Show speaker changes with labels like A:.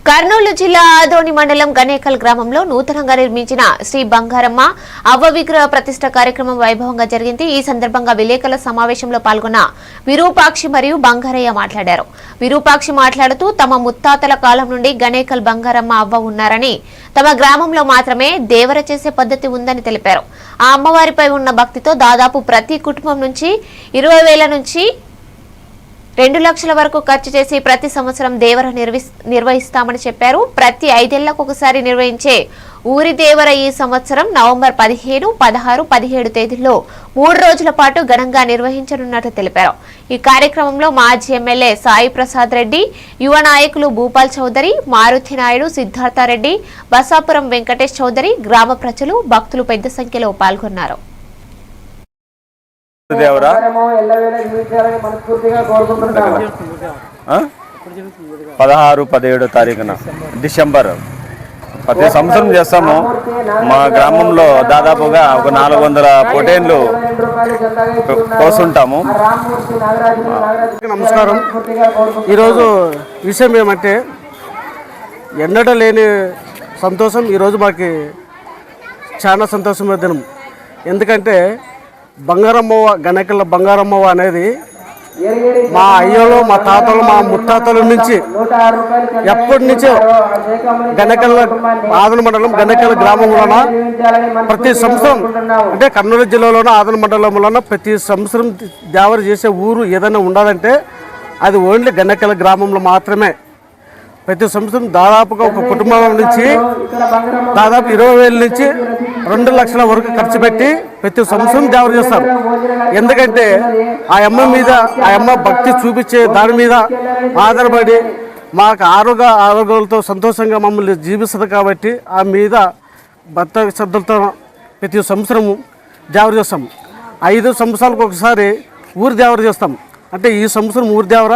A: కర్నూలు జిల్లా ఆదోని మండలం గణేకల్ గ్రామంలో నూతనంగా నిర్మించిన శ్రీ బంగారమ్మ అవ్వ విగ్రహ ప్రతిష్ట కార్యక్రమం వైభవంగా జరిగింది. ఈ సందర్భంగా విలేకరుల సమావేశంలో పాల్గొన్న విరూపాక్షి మరియు బంగారయ్య మాట్లాడారు. విరూపాక్షి మాట్లాడుతూ తమ ముత్తాతల కాలం నుండి గణేకల్ బంగారమ్మ అవ్వ ఉన్నారని, తమ గ్రామంలో మాత్రమే దేవర చేసే పద్ధతి ఉందని తెలిపారు. ఆ అమ్మవారిపై ఉన్న భక్తితో దాదాపు ప్రతి కుటుంబం నుంచి 20,000 నుంచి 2 లక్షల వరకు ఖర్చు చేసి ప్రతి సంవత్సరం దేవర నిర్వహిస్తామని చెప్పారు. ప్రతి 5 ఏళ్లకు ఒకసారి నిర్వహించే ఊరి దేవర ఈ సంవత్సరం నవంబర్ 15, 16, 17 తేదీల్లో 3 రోజుల పాటు ఘనంగా నిర్వహించనున్నట్లు తెలిపారు. ఈ కార్యక్రమంలో మాజీ ఎమ్మెల్యే సాయి ప్రసాద్ రెడ్డి, యువ నాయకులు భూపాల్ చౌదరి, మారుతి నాయుడు, సిద్ధార్థారెడ్డి, బసాపురం వెంకటేష్ చౌదరి, గ్రామ ప్రజలు, భక్తులు పెద్ద సంఖ్యలో పాల్గొన్నారు.
B: దేవరా 16, 17 తారీఖున డిసెంబర్ ప్రతి సంవత్సరం చేస్తాము. మా గ్రామంలో దాదాపుగా ఒక 400 పొటేన్లు కోసుంటాము.
C: నమస్కారం. ఈరోజు విషయం ఏమంటే ఎన్నడూ లేని సంతోషం. ఈరోజు మాకు చాలా సంతోషమైన దినం. ఎందుకంటే బంగారమ్మవ్వ, గణేకల్ బంగారమ్మవ్వ అనేది మా అయ్యలు, మా తాతలు, మా ముత్తాతల నుంచి ఎప్పటి నుంచో గణేకల్ ఆదోని మండలం గణేకల్ గ్రామంలోన ప్రతి సంవత్సరం, అంటే కర్నూలు జిల్లాలోన ఆదోని మండలంలోన ప్రతి సంవత్సరం దేవర చేసే ఊరు ఏదైనా ఉండాలంటే అది ఓన్లీ గణేకల్ గ్రామంలో మాత్రమే. ప్రతి సంవత్సరం దాదాపుగా ఒక కుటుంబం నుంచి దాదాపు 20,000 నుంచి 2 లక్షల వరకు ఖర్చు పెట్టి ప్రతి సంవత్సరం దేవర చేస్తారు. ఎందుకంటే ఆ అమ్మ మీద, ఆ అమ్మ భక్తి చూపించే దాని మీద ఆధారపడి మాకు ఆరోగ్యాలతో సంతోషంగా మమ్మల్ని జీవిస్తుంది. కాబట్టి ఆ మీద భక్త శ్రద్ధలతో ప్రతి సంవత్సరము దేవర చేస్తాం. 5 సంవత్సరాలకు ఒకసారి ఊరి దేవర చేస్తాం. అంటే ఈ సంవత్సరం ఊరి దేవర